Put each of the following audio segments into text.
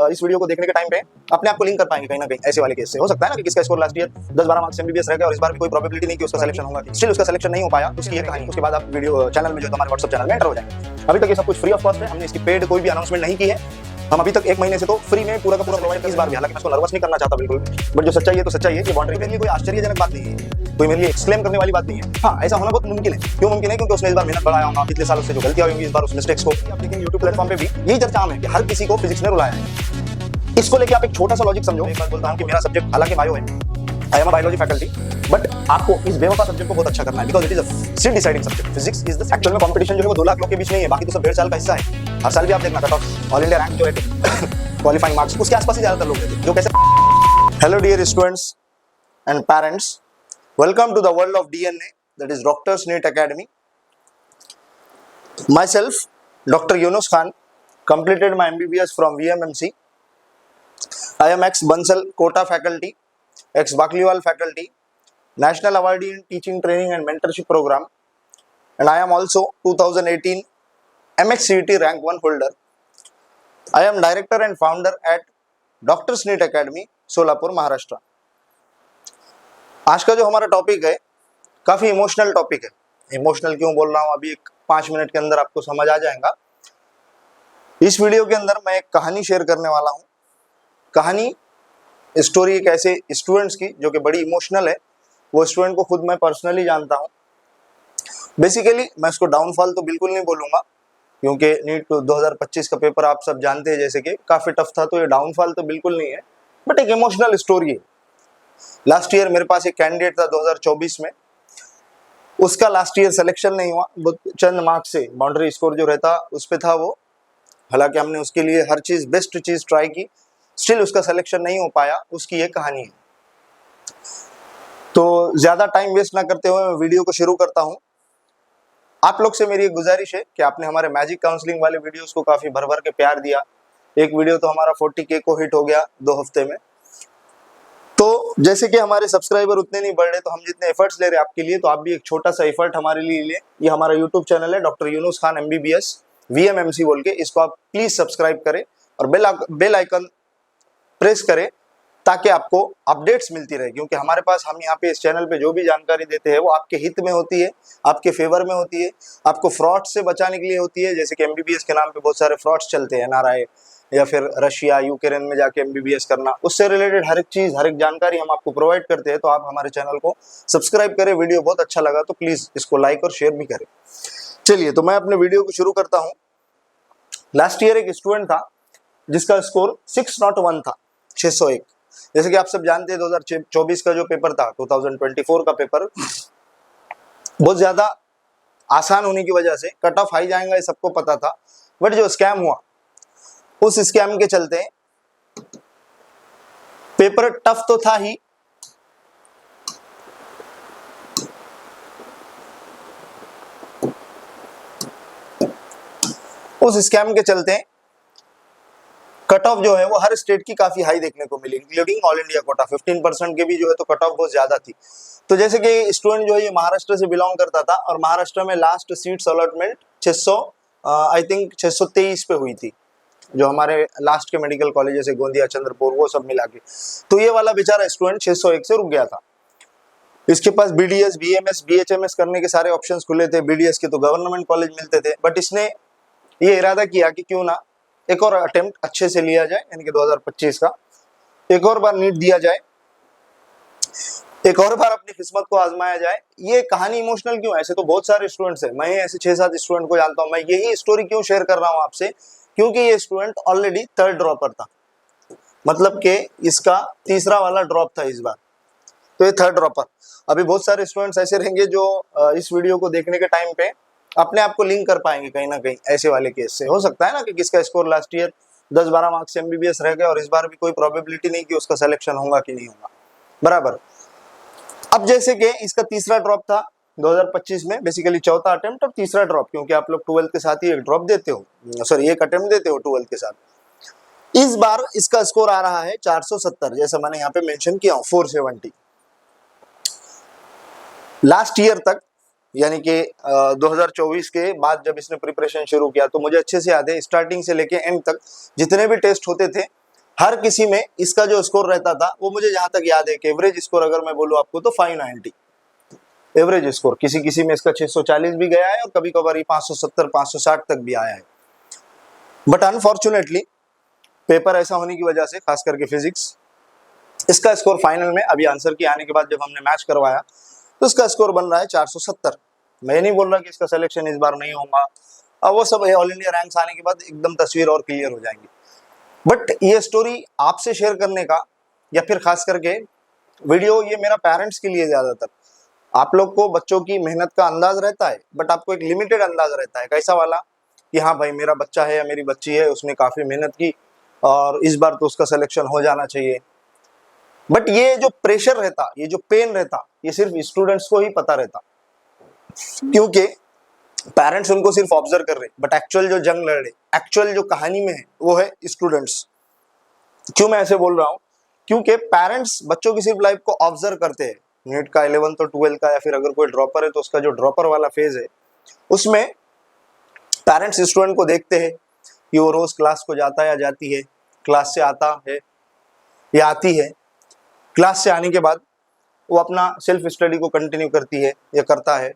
इस वीडियो को देखने के टाइम पे अपने आप को लिंक कर पाएंगे कहीं ना कहीं ऐसे वाले केस से। हो सकता है ना कि किसका score last year 10-12 marks MBBS रह गया और इस बार भी कोई प्रोबेबिलिटी नहीं कि उसका सिलेक्शन होगा, स्टिल उसका सिलेक्शन नहीं हो पाया, उसकी एक कहानी। उसके बाद आप वीडियो चैनल में जो हमारे व्हाट्सएप चैनल में एंटर हो जाएंगे। अभी तक ये सब कुछ फ्री ऑफ कॉस्ट है, हमने इसकी पेड कोई भी अनाउंसमेंट नहीं की है। हम अभी तक 1 महीने से तो फ्री में पूरा का पूरा प्रोवाइड इस बार भी, हालांकि मैं इसको नर्वस नहीं करना चाहता बिल्कुल, बट जो सच्चाई है तो सच्चाई है। ये बाउंड्री मेरे लिए कोई आश्चर्यजनक बात नहीं है, कोई मेरे लिए एक्सक्लेम करने वाली बात नहीं है। हाँ, ऐसा होना बहुत मुमकिन है। क्यों मुमकिन है? क्योंकि उसने इस बार मेहनत बढ़ाया होगा, पिछले साल उससे जो गलतियां होंगी इस बार उस मिस्टेक्स को आप देखेंगे। यूट्यूब प्लेटफॉर्म पे भी यही चर्चा है कि हर किसी को फिजिक्स ने रुलाया है। इसको लेके आप एक छोटा सा लॉजिक समझो। एक बात बोलता हूं कि मेरा सब्जेक्ट हालांकि बायो है, I am a biology faculty, but आपको इस बेवफा सब्जेक्ट को बहुत अच्छा करना है, because it is a seat deciding subject. Physics is the actual में कंपटीशन जो है वो 2 लाख लोग के बीच नहीं है, बाकी तो सब 1.5 साल का हिस्सा है। हर साल भी आप देखना cut off all India rank जो है क्वालिफाइंग मार्क्स उसके आसपास ही ज्यादातर लोग रहते हैं जो कैसे। Hello dear students and parents, welcome to the world of DNA, that is Doctors NEET Academy. Myself, Dr. Yunus Khan, completed my MBBS from VMMC. I am ex-Bansal Kota faculty, ex-Bakliwal faculty, National Awardee in Teaching, Training and Mentorship Program, and I am also 2018 MXCET Rank 1 holder. I am Director and Founder at Doctors NEET Academy, Solapur, Maharashtra. आज का जो हमारा topic है काफ़ी emotional topic है। Emotional क्यों बोल रहा हूँ अभी 5 मिनट के अंदर आपको समझ आ जाएगा। इस वीडियो के अंदर मैं एक कहानी शेयर करने वाला हूँ। कहानी स्टोरी एक ऐसे स्टूडेंट्स की जो कि बड़ी इमोशनल है। वो स्टूडेंट को खुद मैं पर्सनली जानता हूँ। बेसिकली मैं इसको डाउनफॉल तो बिल्कुल नहीं बोलूँगा, क्योंकि नीट 2025 का पेपर आप सब जानते हैं जैसे कि काफ़ी टफ था, तो ये डाउनफॉल तो बिल्कुल नहीं है, बट एक इमोशनल स्टोरी है। लास्ट ईयर मेरे पास एक कैंडिडेट था 2024 में, उसका लास्ट ईयर सिलेक्शन नहीं हुआ, चंद मार्क्स से बाउंड्री स्कोर जो रहता उस पे था वो। हालांकि हमने उसके लिए हर चीज बेस्ट चीज ट्राई की, स्टिल उसका सिलेक्शन नहीं हो पाया। उसकी ये कहानी है। तो ज्यादा टाइम वेस्ट ना करते हुए मैं वीडियो को शुरू करता हूं। आप लोग से मेरी एक गुजारिश है कि आपने हमारे मैजिक काउंसलिंग वाले वीडियोस को काफी भर भर के प्यार दिया। एक वीडियो तो हमारा 40K को हिट हो गया 2 हफ्ते में। तो जैसे कि हमारे सब्सक्राइबर उतने नहीं बढ़ रहे, तो हम जितने एफर्ट्स ले रहे हैं आपके लिए, तो आप भी एक छोटा सा एफर्ट हमारे लिए ले। ये हमारा यूट्यूब चैनल है doctor Yunus Khan MBBS VMMC बोल के, इसको आप प्लीज सब्सक्राइब करें और बेल आइकन प्रेस करें ताकि आपको अपडेट्स मिलती रहे। क्योंकि हमारे पास हम यहाँ पे इस चैनल पे जो भी जानकारी देते हैं वो आपके हित में होती है, आपके फेवर में होती है, आपको फ्रॉड से बचाने के लिए होती है। जैसे कि MBBS के नाम पे बहुत सारे फ्रॉड्स चलते हैं, NRI या फिर रशिया यूक्रेन में जाके MBBS करना, उससे रिलेटेड हर एक चीज हर एक जानकारी हम आपको प्रोवाइड करते हैं। तो आप हमारे चैनल को सब्सक्राइब करें। वीडियो बहुत अच्छा लगा तो प्लीज इसको लाइक और शेयर भी करें। चलिए, तो मैं अपने वीडियो को शुरू करता हूँ। लास्ट ईयर एक स्टूडेंट था जिसका स्कोर 601 था, 601। जैसे कि आप सब जानते हैं 2024 का जो पेपर था, 2024 का पेपर बहुत ज्यादा आसान होने की वजह से कट ऑफ हाई जाएगा, ये सबको पता था। बट जो स्कैम हुआ, उस स्कैम के चलते पेपर टफ तो था ही, उस स्कैम के चलते कट ऑफ जो है वो हर स्टेट की काफी हाई देखने को मिली, इंक्लूडिंग ऑल इंडिया कोटा। 15% के भी जो है तो कट ऑफ बहुत ज्यादा थी। तो जैसे कि स्टूडेंट जो है ये महाराष्ट्र से बिलोंग करता था और महाराष्ट्र में लास्ट सीट्स अलॉटमेंट 623 पे हुई थी, जो हमारे लास्ट के मेडिकल कॉलेजेस है, गोंदिया, चंद्रपुर, वो सब मिला के। तो ये वाला बेचारा स्टूडेंट 601 से रुक गया था। इसके पास BDS, BMS, BHMS करने के सारे ऑप्शंस खुले थे। BDS के तो गवर्नमेंट कॉलेज मिलते थे, बट इसने ये इरादा किया कि क्यों ना एक और अटेम्प्ट अच्छे से लिया जाए, यानी कि 2025 का एक और बार नीट दिया जाए, एक और बार अपनी किस्मत को आजमाया जाए। ये कहानी इमोशनल क्यों है? ऐसे तो बहुत सारे स्टूडेंट्स हैं, मैं ऐसे 6-7 स्टूडेंट को जानता हूं। मैं यही स्टोरी क्यों शेयर कर रहा हूं आपसे? क्योंकि ये स्टूडेंट ऑलरेडी 3rd ड्रॉपर था, मतलब कि इसका तीसरा वाला ड्रॉप था इस बार, तो ये 3rd ड्रॉपर। अभी बहुत सारे स्टूडेंट्स ऐसे रहेंगे जो इस वीडियो को देखने के टाइम पे अपने आप को लिंक कर पाएंगे कहीं ना कहीं ऐसे वाले केस से। हो सकता है ना कि किसका स्कोर लास्ट ईयर 10-12 मार्क्स से MBBS रह गया और इस बार भी कोई प्रोबेबिलिटी नहीं कि उसका सिलेक्शन होगा कि नहीं होगा, बराबर। अब जैसे कि इसका तीसरा ड्रॉप था 2025 में, बेसिकली चौथा अटेम्प्ट और तीसरा ड्रॉप, क्योंकि आप लोग 12th के साथ ही एक ड्रॉप देते हो, सॉरी एक अटेम्प्ट देते हो 12th के साथ। इस बार इसका स्कोर आ रहा है 470, जैसा मैंने यहाँ पे मेंशन किया हूँ, 470। लास्ट ईयर तक, यानी कि 2024 के बाद जब इसने प्रिपरेशन शुरू किया, तो मुझे अच्छे से याद है स्टार्टिंग से लेके एंड तक जितने भी टेस्ट होते थे हर किसी में इसका जो स्कोर रहता था वो मुझे जहां तक याद है कि एवरेज स्कोर अगर मैं बोलूं आपको तो 590 एवरेज स्कोर, किसी किसी में इसका 640 भी गया है और कभी कभार 570 560 तक भी आया है। बट अनफॉर्चुनेटली पेपर ऐसा होने की वजह से, खास करके फिजिक्स, इसका स्कोर फाइनल में अभी आंसर की आने के बाद जब हमने मैच करवाया तो इसका स्कोर बन रहा है 470। मैं नहीं बोल रहा कि इसका सिलेक्शन इस बार नहीं होगा, अब वो सब ऑल इंडिया रैंक्स आने के बाद एकदम तस्वीर और क्लियर हो जाएंगी। बट ये स्टोरी आपसे शेयर करने का, या फिर खास करके वीडियो ये मेरा पेरेंट्स के लिए ज्यादातर, आप लोग को बच्चों की मेहनत का अंदाज रहता है बट आपको एक लिमिटेड अंदाज रहता है, कैसा वाला कि हाँ भाई मेरा बच्चा है या मेरी बच्ची है, उसने काफी मेहनत की और इस बार तो उसका सिलेक्शन हो जाना चाहिए। बट ये जो प्रेशर रहता, ये जो पेन रहता, ये सिर्फ स्टूडेंट्स को ही पता रहता, क्योंकि पेरेंट्स उनको सिर्फ ऑब्जर्व कर रहे, बट एक्चुअल जो जंग लड़ रहे, एक्चुअल जो कहानी में है वो है स्टूडेंट्स। क्यों मैं ऐसे बोल रहा हूँ? क्योंकि पेरेंट्स बच्चों की सिर्फ लाइफ को ऑब्जर्व करते हैं, नीट का 11th और 12th का, या फिर अगर कोई ड्रॉपर है तो उसका जो ड्रॉपर वाला फेज है उसमें पेरेंट्स स्टूडेंट को देखते हैं कि वो रोज क्लास को जाता है या जाती है, क्लास से आता है या आती है, क्लास से आने के बाद वो अपना सेल्फ स्टडी को कंटिन्यू करती है या करता है।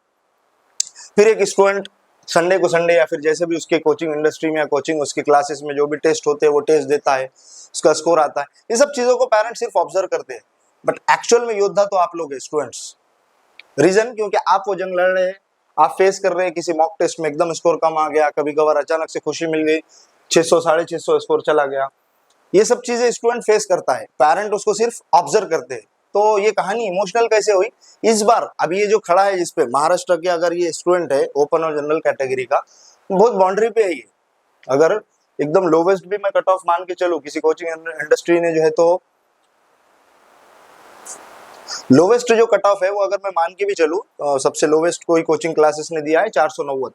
फिर एक स्टूडेंट संडे को संडे या फिर जैसे भी उसके कोचिंग इंडस्ट्री में या कोचिंग उसकी क्लासेस में जो भी टेस्ट होते हैं वो टेस्ट देता है, उसका स्कोर आता है। ये सब चीजों को पेरेंट्स सिर्फ ऑब्जर्व करते हैं, बट एक्चुअल में योद्धा तो आप लोग हैं स्टूडेंट्स। रीजन क्योंकि आप वो जंग लड़ रहे हैं, आप फेस कर रहे हैं, किसी मॉक टेस्ट में एकदम स्कोर कम आ गया, कभी कभार अचानक से खुशी मिल गई, 600 650 स्कोर चला गया, ये सब चीजें स्टूडेंट फेस करता है, पेरेंट उसको सिर्फ ऑब्जर्व करते हैं। तो ये कहानी इमोशनल कैसे हुई इस बार, अभी ये जो खड़ा है जिसपे महाराष्ट्र के अगर ये स्टूडेंट है ओपन और जनरल कैटेगरी का, बहुत बाउंड्री पे है ये। अगर एकदम लोवेस्ट भी मैं कट ऑफ मान के चलूं, किसी कोचिंग इंडस्ट्री ने जो है तो लोवेस्ट जो कट ऑफ है वो अगर मैं मान के भी चलूं, सबसे लोवेस्ट कोई कोचिंग क्लासेस ने दिया है 490।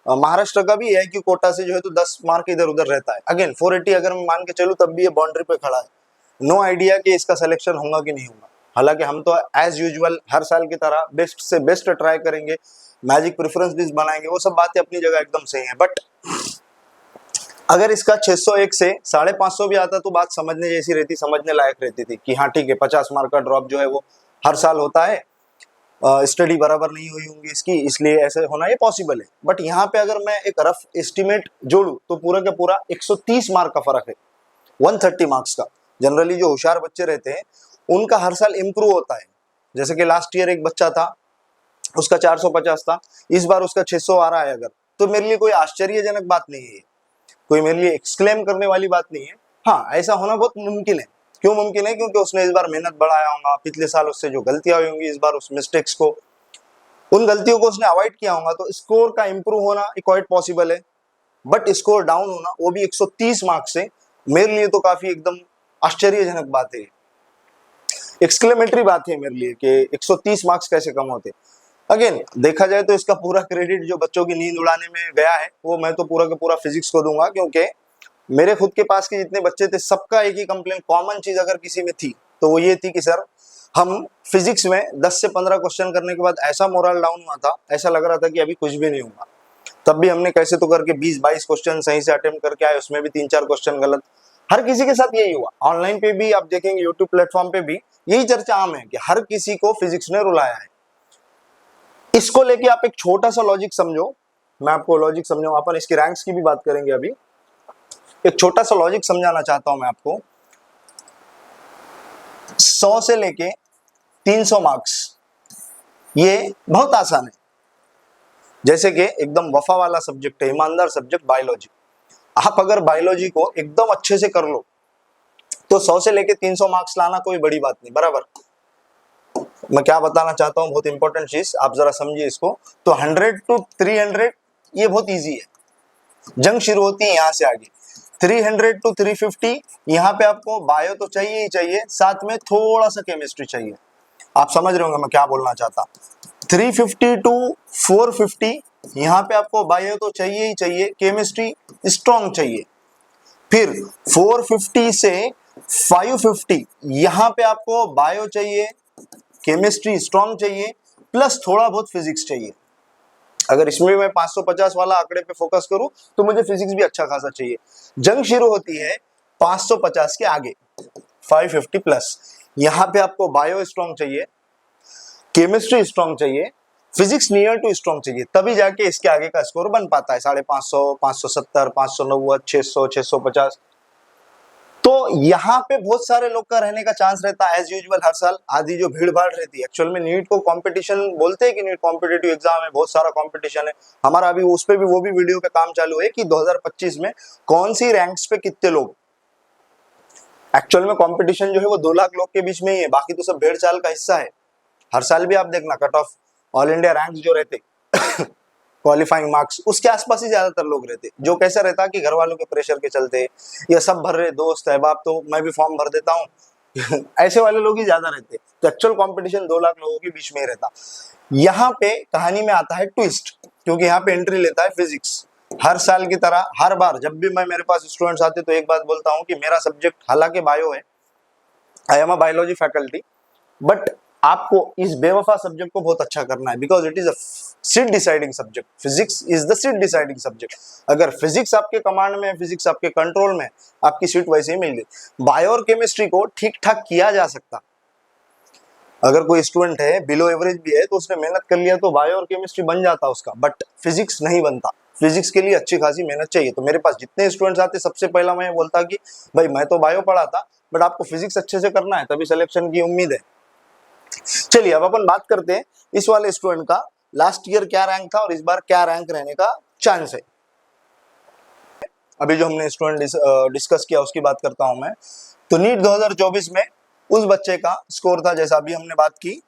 महाराष्ट्र का भी है कि कोटा से जो है तो 10 मार्क इधर उधर रहता है, अगेन 480 अगर मैं मान के चलूं तब भी ये बाउंड्री पे खड़ा है। नो आइडिया कि इसका सिलेक्शन होगा कि नहीं होगा। हालांकि हम तो एज यूजुअल हर साल की तरह बेस्ट से बेस्ट ट्राई करेंगे, मैजिक प्रेफरेंस लिस्ट बनाएंगे, वो सब बातें अपनी जगह एकदम सही है। बट अगर इसका 601 से 550 भी आता तो बात समझने जैसी रहती, समझने लायक रहती थी कि हाँ ठीक है 50 मार्क का ड्रॉप जो है वो हर साल होता है, स्टडी बराबर नहीं हुई होंगी इसकी, इसलिए ऐसे होना ये पॉसिबल है। बट यहाँ पे अगर मैं एक रफ एस्टिमेट जोड़ू तो पूरा का पूरा 130 मार्क का फर्क है 130 मार्क्स का। जनरली जो होशियार बच्चे रहते हैं उनका हर साल इंप्रूव होता है। जैसे कि लास्ट ईयर एक बच्चा था उसका 450 था, इस बार उसका 600 आ रहा है अगर, तो मेरे लिए कोई आश्चर्यजनक बात नहीं है, कोई मेरे लिए एक्सक्लेम करने वाली बात नहीं है। हाँ ऐसा होना बहुत मुमकिन है। क्यों मुमकिन है? क्योंकि उसने इस बार मेहनत बढ़ाया होगा, पिछले साल उससे जो गलतियां हुई होंगी इस बार उस मिस्टेक्स को, उन गलतियों को उसने अवॉइड किया होगा, तो स्कोर का इंप्रूव होना क्वाइट पॉसिबल है। बट स्कोर डाउन होना वो भी 130 मार्क्स से मेरे लिए तो काफी एकदम आश्चर्यजनक बात है, एक्सक्लेमेटरी बात है मेरे लिए कि 130 मार्क्स कैसे कम होते। अगेन देखा जाए तो इसका पूरा क्रेडिट जो बच्चों की नींद उड़ाने में गया है वो मैं तो पूरा का पूरा फिजिक्स को दूंगा, क्योंकि मेरे खुद के पास के जितने बच्चे थे सबका एक ही कंप्लेंट, कॉमन चीज अगर किसी में थी तो वो ये थी कि सर हम फिजिक्स में 10 से 15 क्वेश्चन करने के बाद ऐसा मोरल डाउन हुआ था, ऐसा लग रहा था कि अभी कुछ भी नहीं होगा। तब भी हमने कैसे तो करके 20-22 क्वेश्चन सही से अटेम्प्ट करके आए, उसमें भी 3-4 क्वेश्चन गलत। हर किसी के साथ यही हुआ, ऑनलाइन पे भी आप देखेंगे, यूट्यूब प्लेटफॉर्म पे भी यही चर्चा आम है कि हर किसी को फिजिक्स ने रुलाया है। इसको लेके आप एक छोटा सा लॉजिक समझो, मैं आपको लॉजिक समझाऊं, अपन इसकी रैंक्स की भी बात करेंगे अभी। एक छोटा सा लॉजिक समझाना चाहता हूं मैं आपको। 100 से लेके 300 मार्क्स ये बहुत आसान है। जैसे कि एकदम वफा वाला सब्जेक्ट है, ईमानदार सब्जेक्ट बायोलॉजी, आप अगर बायोलॉजी को एकदम अच्छे से कर लो तो 100 से लेके 300 मार्क्स लाना कोई बड़ी बात नहीं, बराबर। मैं क्या बताना चाहता हूं, बहुत इंपॉर्टेंट चीज आप जरा समझिए इसको। तो 100 to 300 ये बहुत इजी है, जंग शुरू होती है यहां से आगे। 300 to 350 यहाँ पे आपको बायो तो चाहिए ही चाहिए, साथ में थोड़ा सा केमिस्ट्री चाहिए। आप समझ रहे होंगे मैं क्या बोलना चाहता। 350 to 450 यहाँ पे आपको बायो तो चाहिए ही चाहिए, केमिस्ट्री स्ट्रॉन्ग चाहिए। फिर 450 से 550 यहाँ पे आपको बायो चाहिए, केमिस्ट्री स्ट्रॉन्ग चाहिए, प्लस थोड़ा बहुत फिजिक्स चाहिए। अगर इसमें मैं 550 वाला आंकड़े पे फोकस करूं तो मुझे फिजिक्स भी अच्छा खासा चाहिए। जंग शुरू होती है 550 के आगे, 550 प्लस। यहाँ पे आपको बायो स्ट्रॉन्ग चाहिए, केमिस्ट्री स्ट्रॉन्ग चाहिए, फिजिक्स नियर टू स्ट्रॉन्ग चाहिए, तभी जाके इसके आगे का स्कोर बन पाता है। 550, 570, 590, 600, 650। तो यहाँ पे बहुत सारे लोग का रहने का चांस रहता है एज यूजुअल हर साल। आधी जो भीड़ भाड़ रहती है, एक्चुअल में नीट को कंपटीशन बोलते हैं कि नीट कॉम्पिटेटिव एग्जाम है, बहुत सारा कंपटीशन है। हमारा अभी उस पे भी वो भी वीडियो पे काम चालू है कि 2025 में कौन सी रैंक्स पे कितने लोग। एक्चुअल में कंपटीशन जो है वो 2 लाख लोग के बीच में ही है, बाकी तो सब भेड़ चाल का हिस्सा है। हर साल भी आप देखना cut off all India ranks जो रहते क्वालिफाइंग मार्क्स उसके आसपास ही ज्यादातर लोग रहते, जो कैसा रहता कि घर वालों के प्रेशर के चलते या सब भर रहे दोस्त है बाप तो मैं भी फॉर्म भर देता हूँ ऐसे वाले लोग ही ज्यादा रहते। तो एक्चुअल कंपटीशन 2 लाख लोगों के बीच में ही रहता। यहाँ पे कहानी में आता है ट्विस्ट, क्योंकि यहाँ पे एंट्री लेता है फिजिक्स। हर साल की तरह हर बार जब भी मैं मेरे पास स्टूडेंट्स आते तो एक बात बोलता हूँ कि मेरा सब्जेक्ट हालांकि बायो है, I am a biology faculty, but आपको इस बेवफा सब्जेक्ट को बहुत अच्छा करना है, because it is a seat deciding subject. Physics is the seat deciding subject. अगर फिजिक्स आपके कमांड में है, फिजिक्स आपके कंट्रोल में, आपकी सीट वैसे ही मिल गई। बायो और केमिस्ट्री को ठीक ठाक किया जा सकता। अगर कोई स्टूडेंट है बिलो एवरेज भी है तो उसने मेहनत कर लिया तो बायो और केमिस्ट्री बन जाता उसका, बट फिजिक्स नहीं बनता। फिजिक्स के लिए अच्छी खासी मेहनत चाहिए। तो मेरे पास जितने स्टूडेंट्स आते सबसे पहला मैं बोलता कि भाई मैं तो बायो पढ़ा था, बट आपको फिजिक्स अच्छे से करना है, तभी सिलेक्शन की उम्मीद है। चलिए अब अपन बात करते हैं इस वाले स्टूडेंट का लास्ट ईयर क्या रैंक था और इस बार क्या रैंक रहने का चांस है। अभी जो हमने स्टूडेंट डिस्कस किया उसकी बात करता हूं मैं। तो नीट 2024 में उस बच्चे का स्कोर था, जैसा अभी हमने बात की,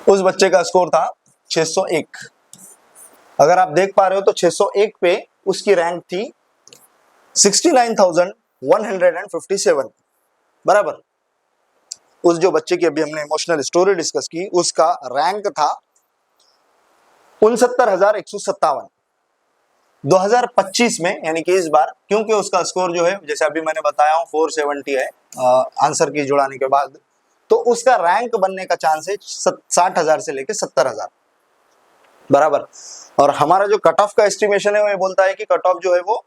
उस बच्चे का स्कोर था 601। अगर आप देख पा रहे हो तो 601 पे उसकी रैंक थी 69,157 बराबर। उस जो बच्चे की अभी हमने इमोशनल स्टोरी डिस्कस की उसका रैंक था 69,157। 2025 में यानी कि इस बार, क्योंकि उसका स्कोर जो है जैसे अभी मैंने बताया हूं 470 है आंसर की जुड़ाने के बाद, तो उसका रैंक बनने का चांस है 60,000 से लेके 70,000 बराबर। और हमारा जो कट ऑफ का एस्टिमेशन है वो ये बोलता है कि कट ऑफ जो है वो,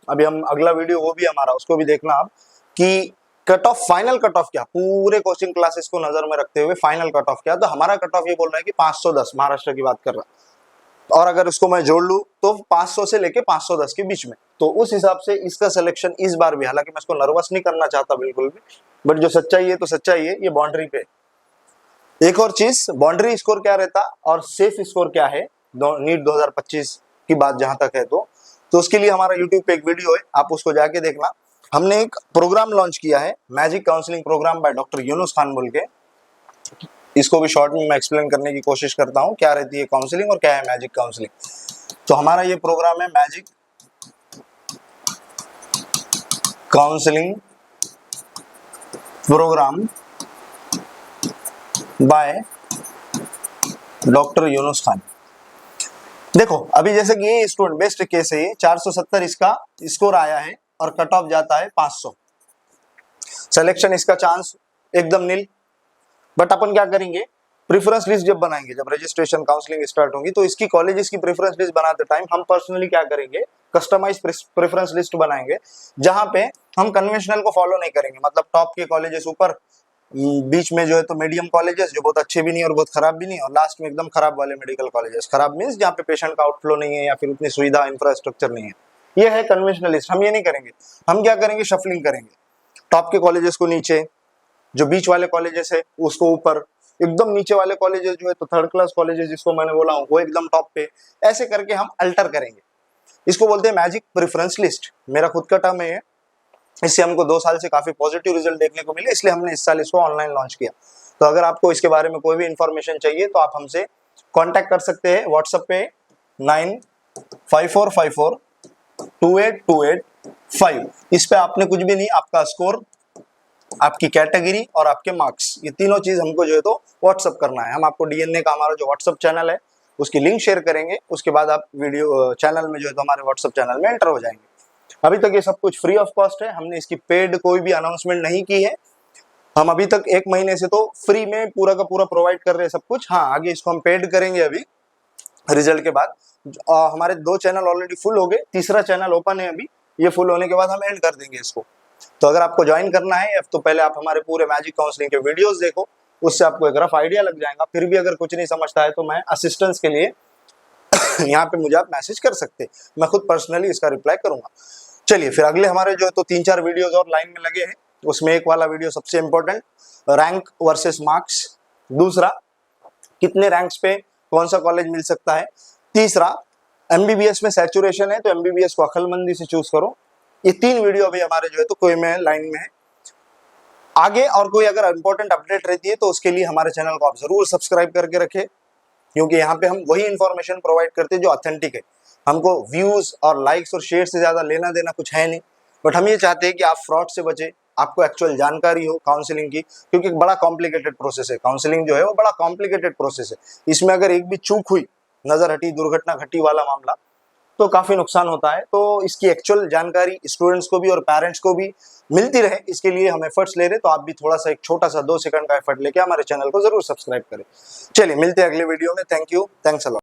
अभी हम अगला वीडियो वो भी हमारा उसको भी देखना आप, कि cut off final cut off क्या, पूरे कोचिंग क्लासेस को नजर में रखते हुए फाइनल कट ऑफ क्या। तो हमारा कट ऑफ ये बोल रहा है कि 510, महाराष्ट्र की बात कर रहा, और अगर उसको मैं जोड़ लूं तो 500 से लेके 510 के बीच में। तो उस हिसाब से इसका सिलेक्शन इस बार भी, हालांकि मैं इसको नर्वस नहीं करना चाहता बिल्कुल भी, बट जो सच्चाई है तो सच्चाई है, ये बाउंड्री पे। एक और चीज, बाउंड्री स्कोर क्या रहता और सेफ स्कोर क्या है नीट 2025 की बात जहां तक है तो उसके लिए हमारा यूट्यूब पे एक वीडियो है, आप उसको जाके देखना। हमने एक प्रोग्राम लॉन्च किया है, magic counselling programme by doctor Yunus Khan बोल के। इसको भी शॉर्ट में मैं एक्सप्लेन करने की कोशिश करता हूँ क्या रहती है काउंसलिंग और क्या है मैजिक काउंसलिंग। तो हमारा ये प्रोग्राम है magic counselling programme by doctor Yunus Khan. देखो अभी जैसे कि ये स्टूडेंट बेस्ट केस है, ये 470 इसका स्कोर आया है और कट ऑफ जाता है 500। सिलेक्शन इसका चांस एकदम नील। बट अपन क्या करेंगे, प्रेफरेंस लिस्ट जब बनाएंगे, जब रजिस्ट्रेशन काउंसलिंग स्टार्ट होंगी तो इसकी कॉलेजेस की प्रेफरेंस लिस्ट बनाते टाइम हम पर्सनली क्या करेंगे, कस्टमाइज प्रेफरेंस लिस्ट बनाएंगे, जहां पे हम कन्वेंशनल को फॉलो नहीं करेंगे। मतलब टॉप के कॉलेजेस ऊपर, बीच में जो है तो मीडियम कॉलेजेस जो बहुत अच्छे भी नहीं और बहुत खराब भी नहीं, और लास्ट में एकदम खराब वाले मेडिकल कॉलेजेस। खराब मींस जहाँ पे पेशेंट का आउटफ्लो नहीं है या फिर उतनी सुविधा इंफ्रास्ट्रक्चर नहीं है। ये है कन्वेंशनल लिस्ट। हम ये नहीं करेंगे, हम क्या करेंगे, शफलिंग करेंगे। टॉप के कॉलेजेस को नीचे, जो बीच वाले कॉलेजेस है उसको ऊपर, एकदम नीचे वाले कॉलेजेस जो है तो थर्ड क्लास कॉलेजेस जिसको मैंने बोला हूँ वो एकदम टॉप पे। ऐसे करके हम अल्टर करेंगे। इसको बोलते हैं मैजिक प्रेफरेंस लिस्ट। मेरा खुद का टर्म है, इससे हमको 2 साल से काफी पॉजिटिव रिजल्ट देखने को मिले, इसलिए हमने इस साल इसको ऑनलाइन लॉन्च किया। तो अगर आपको इसके बारे में कोई भी इंफॉर्मेशन चाहिए तो आप हमसे कांटेक्ट कर सकते हैं व्हाट्सएप पे 9545428285। इस पे आपने कुछ भी नहीं, आपका स्कोर, आपकी कैटेगरी और आपके मार्क्स, ये तीनों चीज हमको जो है तो व्हाट्सएप करना है। हम आपको डीएनए का हमारा जो व्हाट्सएप चैनल है उसकी लिंक शेयर करेंगे, उसके बाद आप वीडियो चैनल में जो है तो हमारे व्हाट्सएप चैनल में एंटर हो जाएंगे। अभी तक ये सब कुछ फ्री ऑफ कॉस्ट है, हमने इसकी पेड कोई भी अनाउंसमेंट नहीं की है। हम अभी तक 1 महीने से तो फ्री में पूरा का पूरा प्रोवाइड कर रहे हैं सब कुछ। हाँ, आगे इसको हम पेड करेंगे अभी रिजल्ट के बाद। हमारे 2 चैनल ऑलरेडी फुल हो गए, तीसरा चैनल ओपन है अभी, ये फुल होने के बाद हम एंड कर देंगे इसको। तो अगर आपको ज्वाइन करना है तो पहले आप हमारे पूरे मैजिक काउंसलिंग के वीडियोस देखो, उससे आपको एक रफ आइडिया लग जाएगा। फिर भी अगर कुछ नहीं समझता है तो मैं असिस्टेंस के लिए यहाँ पे मुझे आप मैसेज कर सकते हैं, मैं खुद पर्सनली इसका रिप्लाई करूंगा। चलिए फिर अगले हमारे जो है तो 3-4 वीडियोस और लाइन में लगे हैं। उसमें एक वाला वीडियो सबसे इंपॉर्टेंट, रैंक वर्सेस मार्क्स। दूसरा, कितने रैंक्स पे कौन सा कॉलेज मिल सकता है। तीसरा, एमबीबीएस में सैचुरेशन है तो एमबीबीएस को अक्लमंदी से चूज करो। ये 3 वीडियो अभी हमारे जो है तो कोई में लाइन में है। आगे और कोई अगर इंपॉर्टेंट अपडेट रहती है तो उसके लिए हमारे चैनल को आप जरूर सब्सक्राइब करके रखें, क्योंकि यहाँ पे हम वही इंफॉर्मेशन प्रोवाइड करते हैं जो ऑथेंटिक है। हमको व्यूज और लाइक्स और शेयर से ज्यादा लेना देना कुछ है नहीं, बट हम ये चाहते हैं कि आप फ्रॉड से बचे, आपको एक्चुअल जानकारी हो काउंसलिंग की, क्योंकि एक बड़ा कॉम्प्लिकेटेड प्रोसेस है। काउंसलिंग जो है वो बड़ा कॉम्प्लिकेटेड प्रोसेस है। इसमें अगर एक भी चूक हुई, नजर हटी, दुर्घटना घटी वाला मामला, तो काफी नुकसान होता है। तो इसकी एक्चुअल जानकारी स्टूडेंट्स को भी और पेरेंट्स को भी मिलती रहे, इसके लिए हम एफर्ट्स ले रहे। तो आप भी थोड़ा सा, एक छोटा सा 2 सेकंड का एफर्ट लेके हमारे चैनल को जरूर सब्सक्राइब करें। चलिए मिलते हैं अगले वीडियो में। Thank you, thanks a lot.